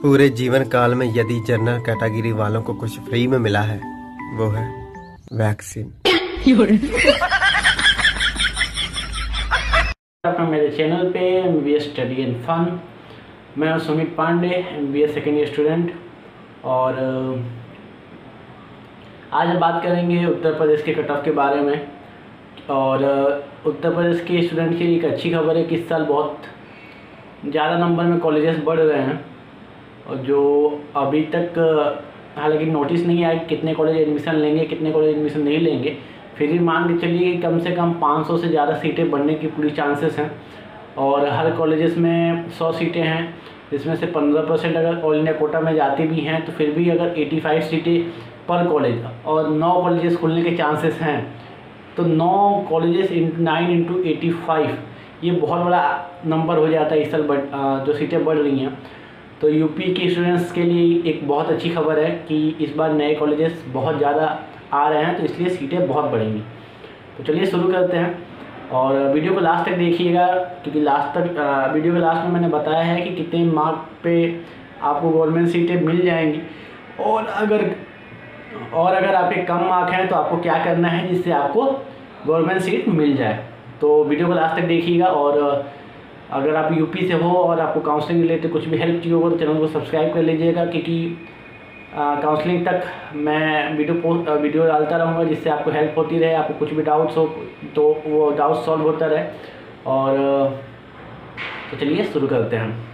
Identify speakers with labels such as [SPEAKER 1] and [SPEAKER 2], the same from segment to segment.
[SPEAKER 1] पूरे जीवन काल में यदि जनरल कैटेगरी वालों को कुछ फ्री में मिला है वो है वैक्सीन।
[SPEAKER 2] आपका मेरे चैनल पे MBA स्टडी एंड फन। मैं Sumit Pandey, MBA second year student. और आज हम बात करेंगे उत्तर प्रदेश के कट ऑफ के बारे में। और उत्तर प्रदेश के स्टूडेंट के लिए एक अच्छी खबर है कि इस साल बहुत ज़्यादा नंबर में कॉलेजेस बढ़ रहे हैं। और जो अभी तक हालांकि नोटिस नहीं आया कितने कॉलेज एडमिशन लेंगे, कितने कॉलेज एडमिशन नहीं लेंगे, फिर भी मान के चलिए कि कम से कम 500 से ज़्यादा सीटें बढ़ने की पूरी चांसेस हैं। और हर कॉलेजेस में 100 सीटें हैं, जिसमें से 15% अगर ऑल इंडिया कोटा में जाती भी हैं तो फिर भी अगर 85 सीटें पर कॉलेज और 9 कॉलेजेस खुलने के चांसेस हैं, तो 9 कॉलेजेस 9 इंटू 85 ये बहुत बड़ा नंबर हो जाता है इस साल जो सीटें बढ़ रही हैं। तो यूपी के स्टूडेंट्स के लिए एक बहुत अच्छी खबर है कि इस बार नए कॉलेजेस बहुत ज़्यादा आ रहे हैं, तो इसलिए सीटें बहुत बढ़ेंगी। तो चलिए शुरू करते हैं और वीडियो को लास्ट तक देखिएगा, क्योंकि वीडियो के लास्ट में मैंने बताया है कि कितने मार्क पे आपको गवर्नमेंट सीटें मिल जाएंगी और अगर आपके कम मार्क हैं तो आपको क्या करना है जिससे आपको गवर्नमेंट सीट मिल जाए। तो वीडियो को लास्ट तक देखिएगा। और अगर आप यूपी से हो और आपको काउंसलिंग रिलेटेड कुछ भी हेल्प चाहिए होगा तो चैनल को सब्सक्राइब कर लीजिएगा, क्योंकि काउंसलिंग तक मैं वीडियो डालता रहूँगा जिससे आपको हेल्प होती रहे। आपको कुछ भी डाउट्स हो तो वो डाउट सॉल्व होता रहे। और तो चलिए शुरू करते हैं।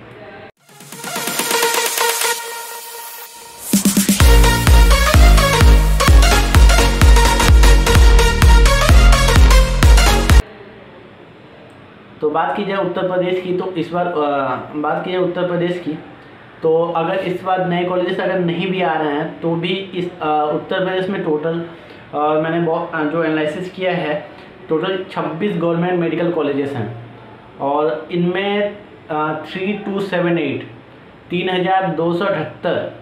[SPEAKER 2] तो बात की जाए उत्तर प्रदेश की, तो इस बार बात की जाए उत्तर प्रदेश की, तो अगर इस बार नए कॉलेजेस अगर नहीं भी आ रहे हैं तो भी इस उत्तर प्रदेश में टोटल मैंने जो एनालिसिस किया है, टोटल 26 गवर्नमेंट मेडिकल कॉलेजेस हैं। और इनमें 3278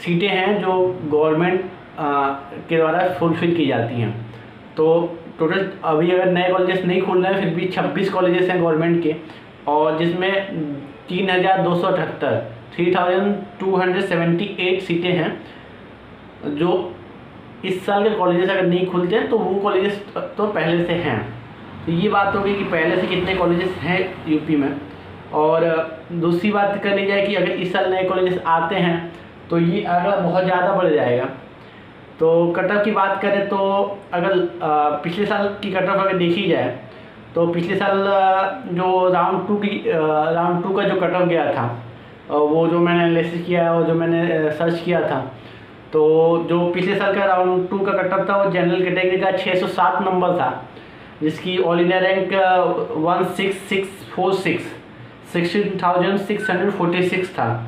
[SPEAKER 2] सीटें हैं जो गवर्नमेंट के द्वारा फुलफिल की जाती हैं। तो टोटल अभी अगर नए कॉलेजेस नहीं खुल रहे हैं फिर भी 26 कॉलेजेस हैं गवर्नमेंट के, और जिसमें 3278 सीटें हैं जो इस साल के कॉलेजेस अगर नहीं खुलते हैं तो वो कॉलेजेस तो पहले से हैं। तो ये बात हो गई कि पहले से कितने कॉलेजेस हैं यूपी में। और दूसरी बात कर ली जाए कि अगर इस साल नए कॉलेजेस आते हैं तो ये आंकड़ा बहुत ज़्यादा बढ़ जाएगा। तो कट ऑफ की बात करें तो अगर पिछले साल की कट ऑफ अगर देखी जाए तो पिछले साल जो राउंड टू का जो कट ऑफ गया था, वो जो मैंने एनालिसिस किया और जो मैंने सर्च किया था, तो जो पिछले साल का राउंड 2 का कट ऑफ था वो जनरल कैटेगरी का 607 नंबर था, जिसकी ऑल इंडिया रैंक 16,646 था।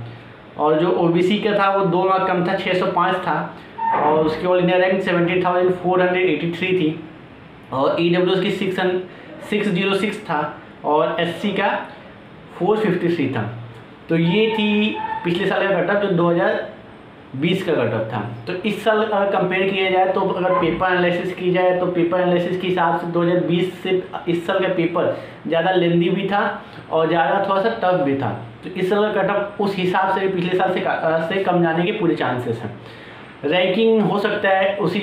[SPEAKER 2] और जो OBC का था वो 2 मार्क कम था, 605 था, और उसकी ऑल इंडिया रैंक 17,483 थी। और EWS की 606 था और SC का 453 था। तो ये थी पिछले साल का कट ऑफ जो 2020 का कट ऑफ था। तो इस साल अगर कंपेयर किया जाए तो अगर पेपर एनालिसिस की जाए तो पेपर एनालिसिस के हिसाब से 2020 से इस साल का पेपर ज़्यादा लेंदी भी था और ज़्यादा थोड़ा सा टफ भी था। तो इस साल का कट ऑफ उस हिसाब से पिछले साल से कम जाने के पूरे चांसेस हैं। रैंकिंग हो सकता है उसी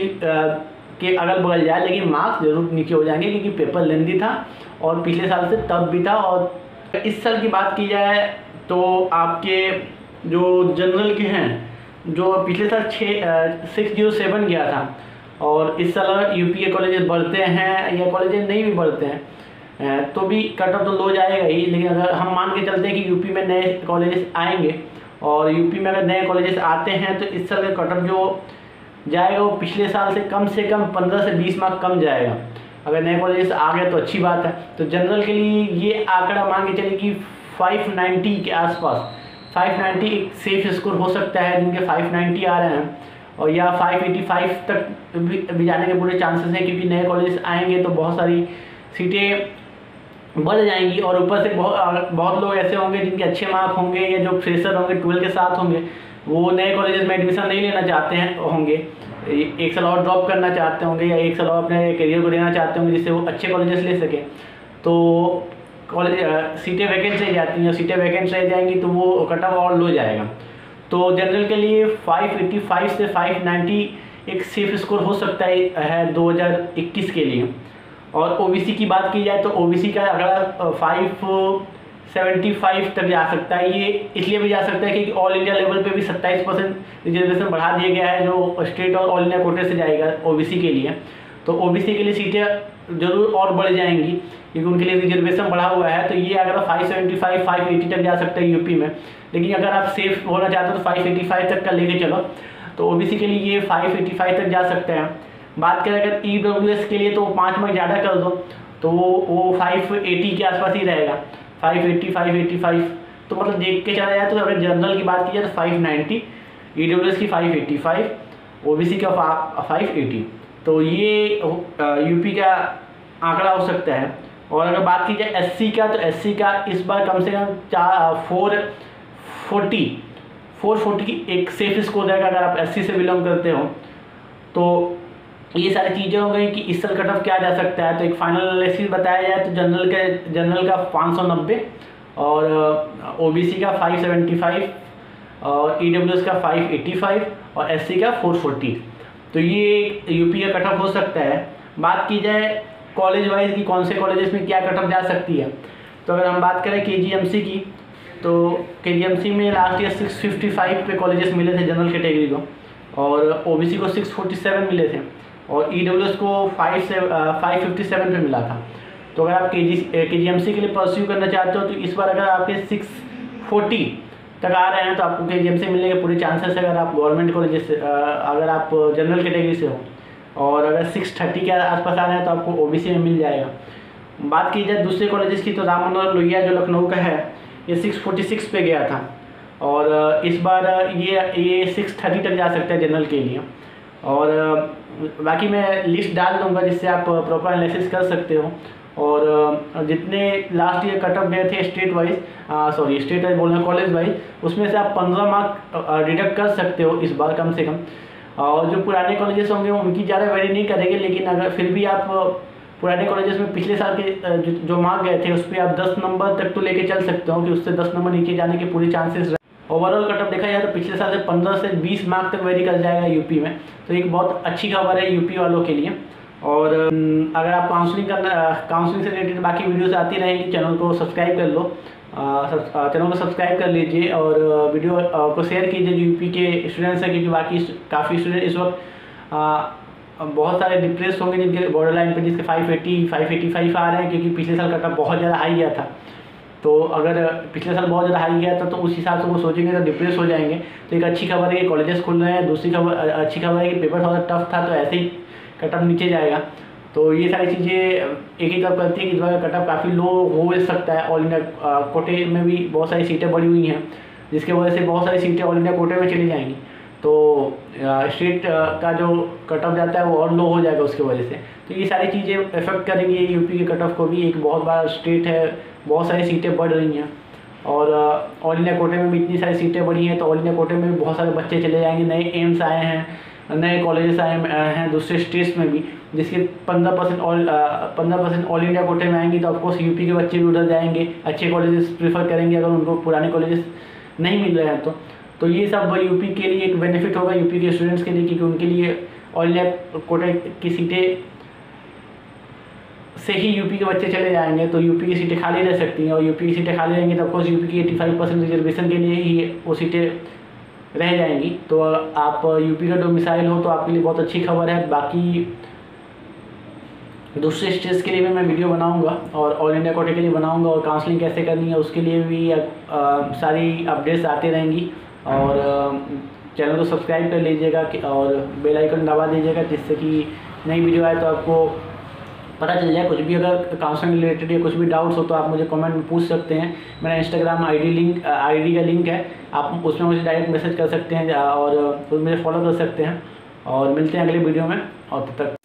[SPEAKER 2] के अगल बगल जाए, लेकिन मार्क्स जरूर नीचे हो जाएंगे क्योंकि पेपर लेंदी था और पिछले साल से टफ भी था। और इस साल की बात की जाए तो आपके जो जनरल के हैं, जो पिछले साल 607 गया था, और इस साल यूपी के कॉलेजेस बढ़ते हैं या कॉलेजेस नहीं भी बढ़ते हैं तो भी कट ऑफ तो लो जाएगा ही। लेकिन अगर हम मान के चलते हैं कि यूपी में नए कॉलेजेस आएंगे और यूपी में अगर नए कॉलेजेस आते हैं तो इस साल का कट ऑफ जो जाएगा वो पिछले साल से कम 15 से 20 मार्क कम जाएगा। अगर नए कॉलेजेस आ गए तो अच्छी बात है। तो जनरल के लिए ये आंकड़ा मान के चलिए कि 590 के आसपास, 590 एक सेफ स्कोर हो सकता है जिनके 590 आ रहे हैं, और या 585 तक भी जाने के पूरे चांसेस हैं, क्योंकि नए कॉलेजेस आएंगे तो बहुत सारी सीटें बढ़ जाएंगी। और ऊपर से बहुत लोग ऐसे होंगे जिनके अच्छे मार्क होंगे या जो फ्रेशर होंगे 12 के साथ होंगे, वो नए कॉलेजेस में एडमिशन नहीं लेना चाहते होंगे, एक साल और ड्रॉप करना चाहते होंगे या एक साल और अपने करियर को देना चाहते होंगे जिससे वो अच्छे कॉलेजेस ले सकें। तो कॉलेज सीटें वैकेंट रह जाती हैं, और सीटें वैकेंट रह जाएंगी तो वो कट ऑफ और लो जाएगा। तो जनरल के लिए 585 से 590 एक सेफ स्कोर हो सकता है 2021 के लिए। और ओबीसी की बात की जाए तो ओबीसी का अगर 575 तक जा सकता है। ये इसलिए भी जा सकता है क्योंकि ऑल इंडिया लेवल पे भी 27% रिजर्वेशन बढ़ा दिया गया है, जो स्टेट और ऑल इंडिया कोटे से जाएगा ओबीसी के लिए। तो ओबीसी के लिए सीटें जरूर और बढ़ जाएंगी क्योंकि उनके लिए रिजर्वेशन बढ़ा हुआ है। तो ये अगर 575 580 तक जा सकता है यूपी में, लेकिन अगर आप सेफ होना चाहते हो तो 585 तक का लेके चलो, तो ओबीसी के लिए ये 585 तक जा सकते हैं। बात करें अगर ईडब्ल्यूएस के लिए तो 5 मार्क्स ज़्यादा कर दो तो वो 580 के आसपास ही रहेगा, 580 585। तो मतलब देख के चला जाए तो अगर जनरल की बात की जाए तो 590, ईडब्ल्यूएस की 585, ओबीसी का 580। तो ये यूपी का आंकड़ा हो सकता है। और अगर बात की जाए एससी का, तो एससी का इस बार कम से कम 440 की एक सेफ स्कोर रहेगा अगर आप एससी से बिलोंग करते हो। तो ये सारी चीज़ें हो गई कि इस साल कट ऑफ क्या जा सकता है। तो एक फाइनल एनालिसिस बताया जाए तो जनरल का 590 और ओबीसी का 575 और ईडब्ल्यूएस का 585 और एससी का 440। तो ये यूपी का कट ऑफ हो सकता है। बात की जाए कॉलेज वाइज की कौन से कॉलेजेस में क्या कट ऑफ जा सकती है, तो अगर हम बात करें केजीएमसी की, तो केजीएमसी में लास्ट ईयर 655 पे कॉलेजेस मिले थे जनरल कैटेगरी को, और ओबीसी को 647 मिले थे, और ईडब्ल्यूएस को 557 पे मिला था। तो अगर आप केजीएमसी के लिए परस्यू करना चाहते हो तो इस बार अगर आपके 640 तक आ रहे हैं तो आपको केजीएमसी मिलने के पूरे चांसेस है अगर आप गवर्नमेंट कॉलेज से अगर आप जनरल कैटेगरी से हो। और अगर 630 के आसपास आ रहे हैं तो आपको ओबीसी में मिल जाएगा। बात की जाए दूसरे कॉलेजेस की तो राम मनोहर लोहिया जो लखनऊ का है ये 646 पे गया था, और इस बार ये 630 तक जा सकता है जनरल के लिए। और बाकी मैं लिस्ट डाल दूंगा जिससे आप प्रॉपर एनालिसिस कर सकते हो। और जितने लास्ट ईयर कट ऑफ गए थे स्टेट वाइज बोल रहे हैं कॉलेज वाइज, उसमें से आप 15 मार्क डिडक्ट कर सकते हो इस बार कम से कम। और जो पुराने कॉलेजेस होंगे उनकी ज़्यादा वैरी नहीं करेंगे, लेकिन अगर फिर भी आप पुराने कॉलेजेस में पिछले साल के जो मार्क गए थे उस पर आप 10 नंबर तक तो लेके चल सकते हो कि उससे 10 नंबर नीचे जाने के पूरे चांसेस। ओवरऑल कट ऑफ देखा जाए तो पिछले साल से 15 से 20 मार्क तक वेरी कर जाएगा यूपी में, तो एक बहुत अच्छी खबर है यूपी वालों के लिए। और अगर आप काउंसलिंग से रिलेटेड बाकी वीडियोस आती रहेंगी, चैनल को सब्सक्राइब कर लो, चैनल को सब्सक्राइब कर लीजिए और वीडियो को शेयर कीजिए जो यूपी के स्टूडेंट्स हैं, क्योंकि बाकी काफ़ी स्टूडेंट इस वक्त बहुत सारे डिप्रेस होंगे जिनके बॉर्डर लाइन पर जिसके 580 585 आ रहे हैं, क्योंकि पिछले साल कट ऑफ बहुत ज़्यादा हाई गया था। तो अगर पिछले साल बहुत ज़्यादा हाई गया था तो उस हिसाब से वो सोचेंगे तो डिप्रेस हो जाएंगे। तो एक अच्छी खबर है कि कॉलेजेस खुल रहे हैं, दूसरी अच्छी खबर है कि पेपर थोड़ा टफ था तो ऐसे ही कट ऑफ नीचे जाएगा। तो ये सारी चीज़ें एक ही तरफ करती है कि इस बार कट ऑफ काफ़ी लो हो सकता है। ऑल इंडिया कोटे में भी बहुत सारी सीटें बढ़ी हुई हैं, जिसकी वजह से बहुत सारी सीटें ऑल इंडिया कोटे में चली जाएंगी, तो स्टेट का जो कट ऑफ जाता है वो और लो हो जाएगा उसकी वजह से। तो ये सारी चीज़ें इफेक्ट करेंगी यूपी के कट ऑफ को भी। एक बहुत बड़ा स्टेट है, बहुत सारी सीटें बढ़ रही हैं, और ऑल इंडिया कोटे में भी इतनी सारी सीटें बढ़ी हैं तो ऑल इंडिया कोटे में भी बहुत सारे बच्चे चले जाएंगे। नए एम्स आए हैं, नए कॉलेजेस आए हैं दूसरे स्टेट्स में भी, जिसके 15% ऑल इंडिया कोटे में आएंगी। तो ऑफकोर्स यूपी के बच्चे भी उधर जाएंगे, अच्छे कॉलेजेस प्रीफर करेंगे अगर उनको पुराने कॉलेजेस नहीं मिल रहे हैं तो ये सब यूपी के लिए एक बेनिफिट होगा यूपी के स्टूडेंट्स के लिए, क्योंकि उनके लिए ऑल इंडिया कोटे की सीटें से ही यूपी के बच्चे चले जाएंगे, तो यूपी की सीटें खाली रह सकती हैं। और यूपी की सीटें खाली रहेंगी तो ऑफकोर्स यूपी की 85% रिजर्वेशन के लिए ही वो सीटें रह जाएंगी। तो आप यूपी का डोमिसाइल हो तो आपके लिए बहुत अच्छी खबर है। बाकी दूसरे स्टेट्स के लिए भी मैं वीडियो बनाऊंगा और ऑल इंडिया कोटे के लिए बनाऊंगा, और काउंसलिंग कैसे करनी है उसके लिए भी सारी अपडेट्स आती रहेंगी। और चैनल को सब्सक्राइब कर लीजिएगा और बेल आइकन दबा दीजिएगा, जिससे कि नई वीडियो आए तो आपको पता चल जाए। कुछ भी अगर काउंसलिंग रिलेटेड या कुछ भी डाउट्स हो तो आप मुझे कमेंट में पूछ सकते हैं। मेरा इंस्टाग्राम आईडी का लिंक है, आप उसमें मुझे डायरेक्ट मैसेज कर सकते हैं और मुझे फॉलो कर सकते हैं। और मिलते हैं अगले वीडियो में, और तब तक